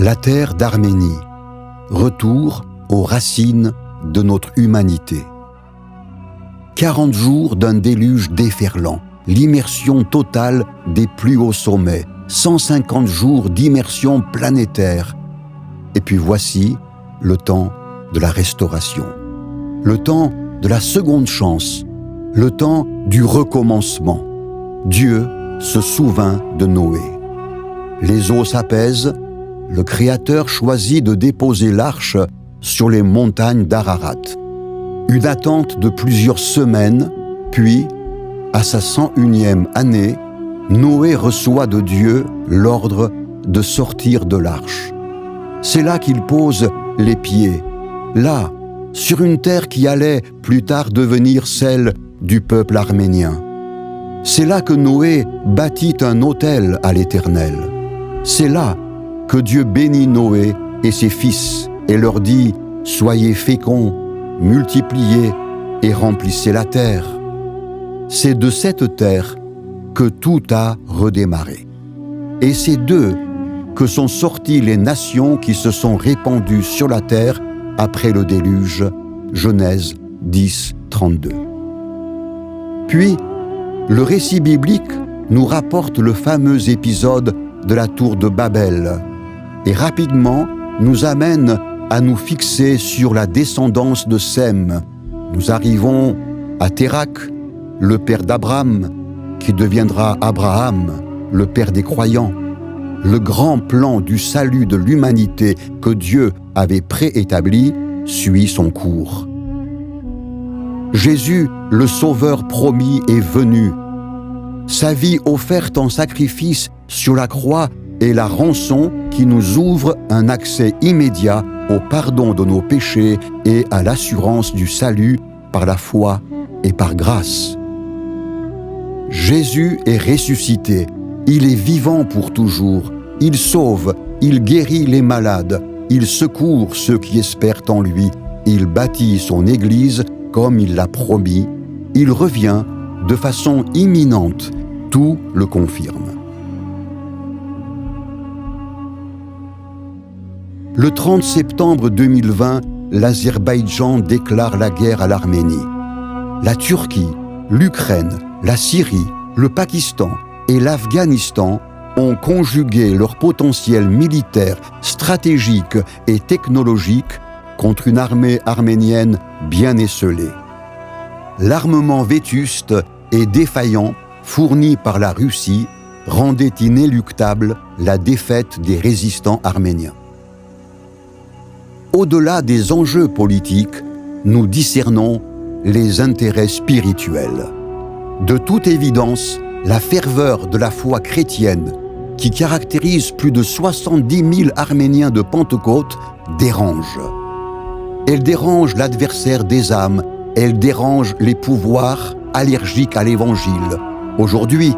La terre d'Arménie, retour aux racines de notre humanité. 40 jours d'un déluge déferlant, l'immersion totale des plus hauts sommets, 150 jours d'immersion planétaire. Et puis voici le temps de la restauration, le temps de la seconde chance, le temps du recommencement. Dieu se souvint de Noé. Les eaux s'apaisent, le Créateur choisit de déposer l'arche sur les montagnes d'Ararat. Une attente de plusieurs semaines, puis, à sa 101e année, Noé reçoit de Dieu l'ordre de sortir de l'arche. C'est là qu'il pose les pieds, là, sur une terre qui allait plus tard devenir celle du peuple arménien. C'est là que Noé bâtit un autel à l'Éternel. C'est là que Dieu bénit Noé et ses fils et leur dit « Soyez féconds, multipliez et remplissez la terre ». C'est de cette terre que tout a redémarré. Et c'est d'eux que sont sorties les nations qui se sont répandues sur la terre après le déluge, Genèse 10, 32. Puis, le récit biblique nous rapporte le fameux épisode de la tour de Babel et rapidement nous amène à nous fixer sur la descendance de Sem. Nous arrivons à Térak, le père d'Abraham, qui deviendra Abraham, le père des croyants. Le grand plan du salut de l'humanité que Dieu avait préétabli suit son cours. Jésus, le Sauveur promis, est venu. Sa vie offerte en sacrifice sur la croix est la rançon qui nous ouvre un accès immédiat au pardon de nos péchés et à l'assurance du salut par la foi et par grâce. Jésus est ressuscité, il est vivant pour toujours, il sauve, il guérit les malades, il secourt ceux qui espèrent en lui, il bâtit son Église comme il l'a promis, il revient de façon imminente, tout le confirme. Le 30 septembre 2020, l'Azerbaïdjan déclare la guerre à l'Arménie. La Turquie, l'Ukraine, la Syrie, le Pakistan et l'Afghanistan ont conjugué leur potentiel militaire, stratégique et technologique contre une armée arménienne bien esseulée. L'armement vétuste et défaillant fourni par la Russie rendait inéluctable la défaite des résistants arméniens. Au-delà des enjeux politiques, nous discernons les intérêts spirituels. De toute évidence, la ferveur de la foi chrétienne, qui caractérise plus de 70 000 Arméniens de Pentecôte, dérange. Elle dérange l'adversaire des âmes, elle dérange les pouvoirs allergiques à l'Évangile. Aujourd'hui,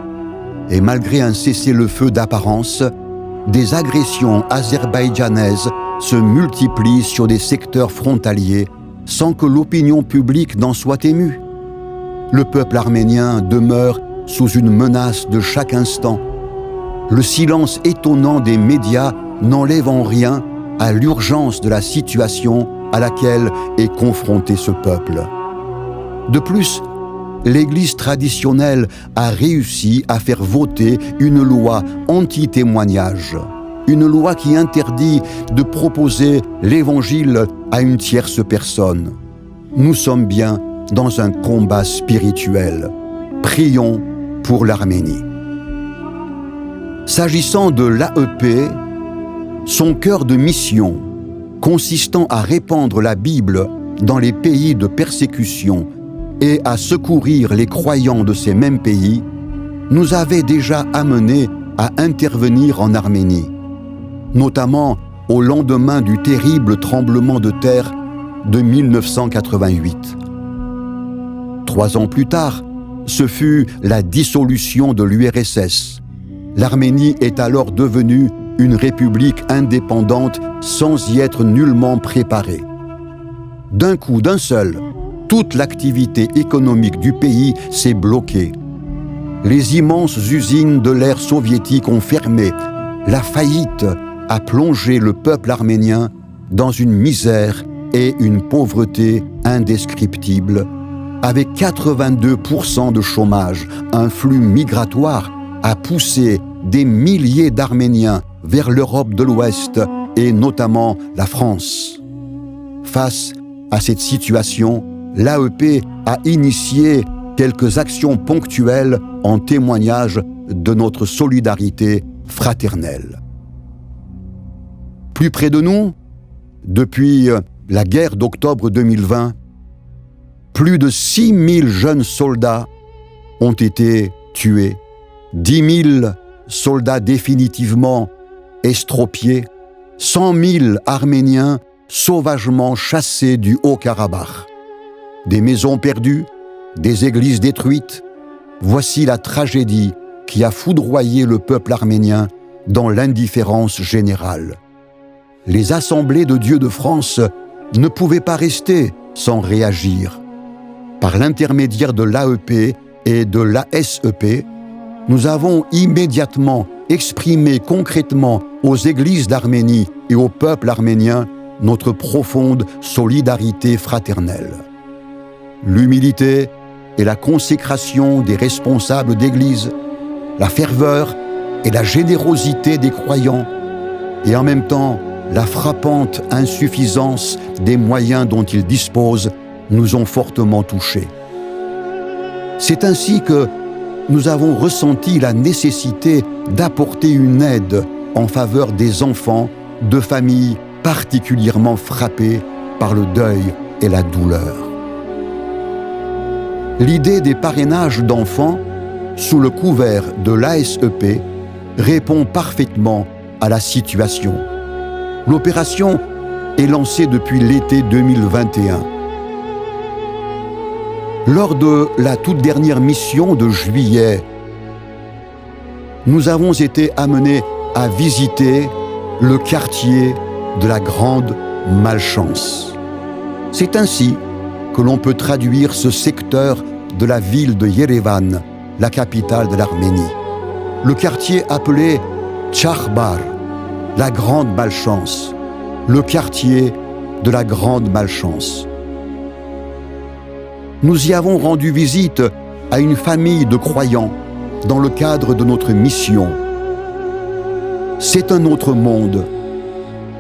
et malgré un cessez-le-feu d'apparence, des agressions azerbaïdjanaises se multiplient sur des secteurs frontaliers sans que l'opinion publique n'en soit émue. Le peuple arménien demeure sous une menace de chaque instant. Le silence étonnant des médias n'enlève en rien à l'urgence de la situation à laquelle est confronté ce peuple. De plus, l'Église traditionnelle a réussi à faire voter une loi anti-témoignage, une loi qui interdit de proposer l'Évangile à une tierce personne. Nous sommes bien dans un combat spirituel. Prions pour l'Arménie. S'agissant de l'AEP, son cœur de mission, consistant à répandre la Bible dans les pays de persécution et à secourir les croyants de ces mêmes pays, nous avait déjà amenés à intervenir en Arménie, notamment au lendemain du terrible tremblement de terre de 1988. 3 ans plus tard, ce fut la dissolution de l'URSS. L'Arménie est alors devenue une république indépendante sans y être nullement préparée. D'un coup, d'un seul, toute l'activité économique du pays s'est bloquée. Les immenses usines de l'ère soviétique ont fermé. La faillite a plongé le peuple arménien dans une misère et une pauvreté indescriptibles, avec 82% de chômage. Un flux migratoire a poussé des milliers d'Arméniens vers l'Europe de l'Ouest et notamment la France. Face à cette situation, l'AEP a initié quelques actions ponctuelles en témoignage de notre solidarité fraternelle. Plus près de nous, depuis la guerre d'octobre 2020, plus de 6 000 jeunes soldats ont été tués, 10 000 soldats définitivement estropiés, 100 000 Arméniens sauvagement chassés du Haut-Karabakh. Des maisons perdues, des églises détruites, voici la tragédie qui a foudroyé le peuple arménien dans l'indifférence générale. Les assemblées de Dieu de France ne pouvaient pas rester sans réagir. Par l'intermédiaire de l'AEP et de l'ASEP, nous avons immédiatement exprimé concrètement aux églises d'Arménie et au peuple arménien notre profonde solidarité fraternelle. L'humilité et la consécration des responsables d'église, la ferveur et la générosité des croyants, et en même temps la frappante insuffisance des moyens dont ils disposent, nous ont fortement touchés. C'est ainsi que nous avons ressenti la nécessité d'apporter une aide en faveur des enfants de familles particulièrement frappées par le deuil et la douleur. L'idée des parrainages d'enfants sous le couvert de l'ASEP répond parfaitement à la situation. L'opération est lancée depuis l'été 2021. Lors de la toute dernière mission de juillet, nous avons été amenés à visiter le quartier de la Grande Malchance. C'est ainsi que l'on peut traduire ce secteur de la ville de Yerevan, la capitale de l'Arménie. Le quartier appelé Tchakhbar, la Grande Malchance, le quartier de la Grande Malchance. Nous y avons rendu visite à une famille de croyants dans le cadre de notre mission. C'est un autre monde.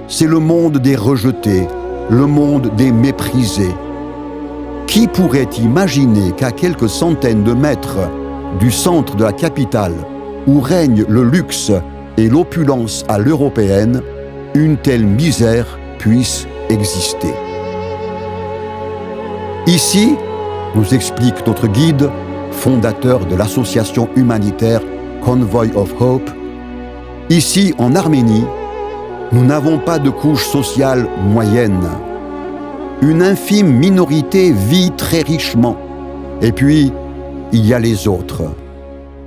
C'est le monde des rejetés, le monde des méprisés. Qui pourrait imaginer qu'à quelques centaines de mètres du centre de la capitale, où règne le luxe et l'opulence à l'européenne, une telle misère puisse exister? Ici, nous explique notre guide, fondateur de l'association humanitaire Convoy of Hope, ici en Arménie, nous n'avons pas de couche sociale moyenne. Une infime minorité vit très richement. Et puis, il y a les autres.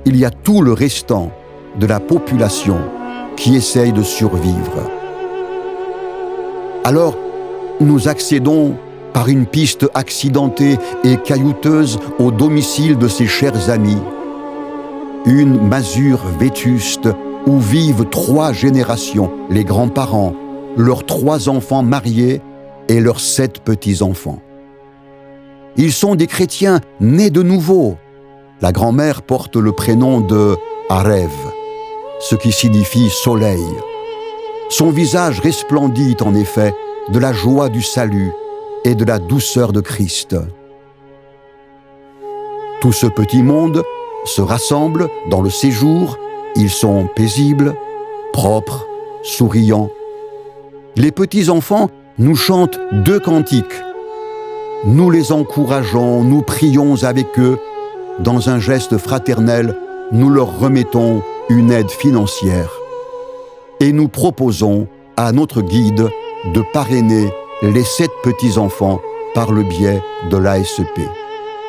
Il y a tout le restant de la population qui essaye de survivre. Alors, nous accédons par une piste accidentée et caillouteuse au domicile de ses chers amis. Une masure vétuste où vivent 3 générations, les grands-parents, leurs 3 enfants mariés et leurs 7 petits-enfants. Ils sont des chrétiens nés de nouveau. La grand-mère porte le prénom de Arev, ce qui signifie soleil. Son visage resplendit en effet de la joie du salut et de la douceur de Christ. Tout ce petit monde se rassemble dans le séjour. Ils sont paisibles, propres, souriants. Les petits-enfants nous chantent 2 cantiques. Nous les encourageons, nous prions avec eux. Dans un geste fraternel, nous leur remettons une aide financière. Et nous proposons à notre guide de parrainer les 7 petits-enfants par le biais de l'ASEP.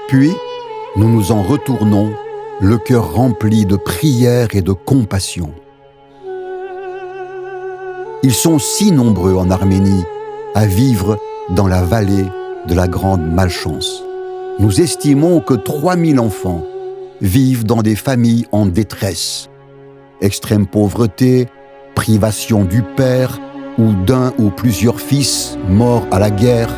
Puis, nous nous en retournons, le cœur rempli de prière et de compassion. Ils sont si nombreux en Arménie à vivre dans la vallée de la Grande Malchance. Nous estimons que 3000 enfants vivent dans des familles en détresse. Extrême pauvreté, privation du père ou d'un ou plusieurs fils morts à la guerre,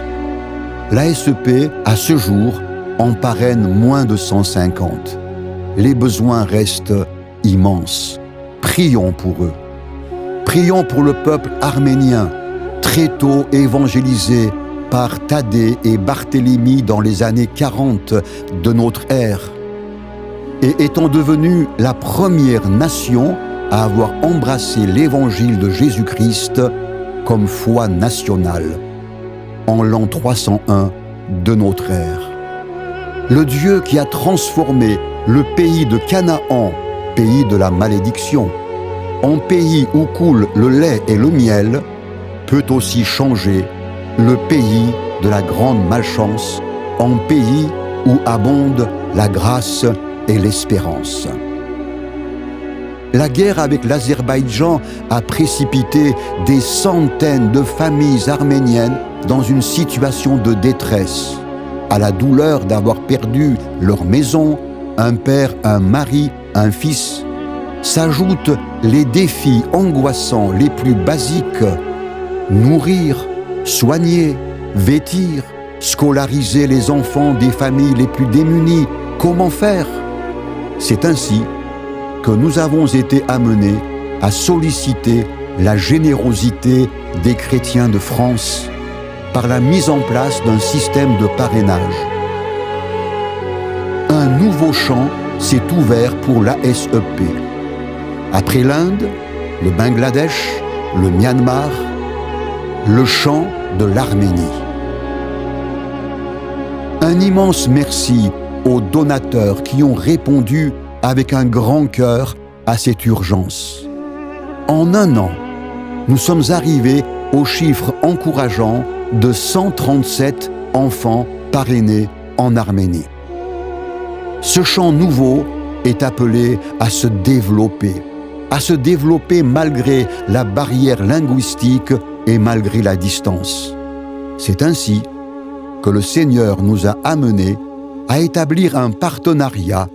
l'ASEP, à ce jour, en parraine moins de 150. Les besoins restent immenses. Prions pour eux. Prions pour le peuple arménien, très tôt évangélisé par Thaddée et Barthélemy dans les années 40 de notre ère, et étant devenu la première nation à avoir embrassé l'évangile de Jésus-Christ comme foi nationale, en l'an 301 de notre ère. Le Dieu qui a transformé le pays de Canaan, pays de la malédiction, en pays où coule le lait et le miel, peut aussi changer le pays de la grande malchance en pays où abondent la grâce et l'espérance. La guerre avec l'Azerbaïdjan a précipité des centaines de familles arméniennes dans une situation de détresse, à la douleur d'avoir perdu leur maison, un père, un mari, un fils, s'ajoutent les défis angoissants les plus basiques: nourrir, soigner, vêtir, scolariser les enfants des familles les plus démunies. Comment faire? C'est ainsi que nous avons été amenés à solliciter la générosité des chrétiens de France par la mise en place d'un système de parrainage. Un nouveau champ s'est ouvert pour l'ASEP. Après l'Inde, le Bangladesh, le Myanmar, le champ de l'Arménie. Un immense merci aux donateurs qui ont répondu avec un grand cœur à cette urgence. En un an, nous sommes arrivés au chiffre encourageant de 137 enfants parrainés en Arménie. Ce champ nouveau est appelé à se développer malgré la barrière linguistique et malgré la distance. C'est ainsi que le Seigneur nous a amenés à établir un partenariat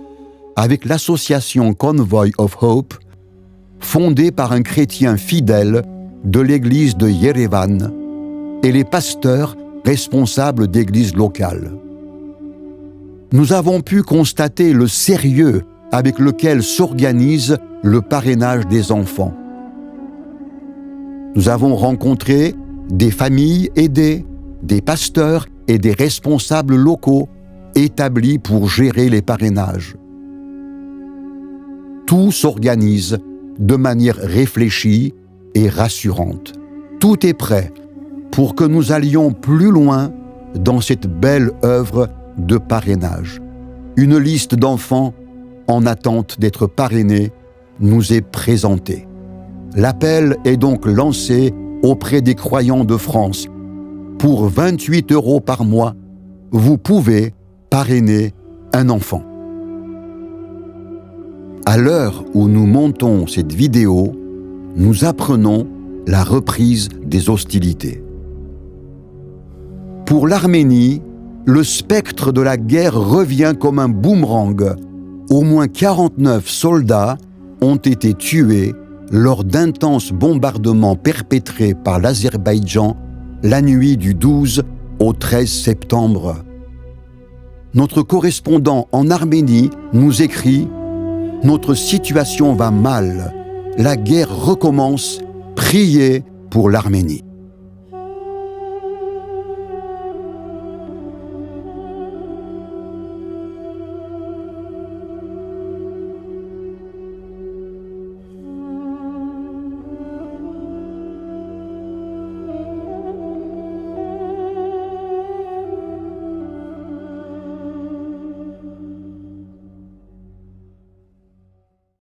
avec l'association Convoy of Hope, fondée par un chrétien fidèle de l'église de Yerevan et les pasteurs responsables d'églises locales. Nous avons pu constater le sérieux avec lequel s'organise le parrainage des enfants. Nous avons rencontré des familles aidées, des pasteurs et des responsables locaux établis pour gérer les parrainages. Tout s'organise de manière réfléchie et rassurante. Tout est prêt pour que nous allions plus loin dans cette belle œuvre de parrainage. Une liste d'enfants en attente d'être parrainés nous est présentée. L'appel est donc lancé auprès des croyants de France. Pour 28 € par mois, vous pouvez parrainer un enfant. À l'heure où nous montons cette vidéo, nous apprenons la reprise des hostilités. Pour l'Arménie, le spectre de la guerre revient comme un boomerang. Au moins 49 soldats ont été tués lors d'intenses bombardements perpétrés par l'Azerbaïdjan la nuit du 12 au 13 septembre. Notre correspondant en Arménie nous écrit « Notre situation va mal. La guerre recommence. Priez pour l'Arménie. »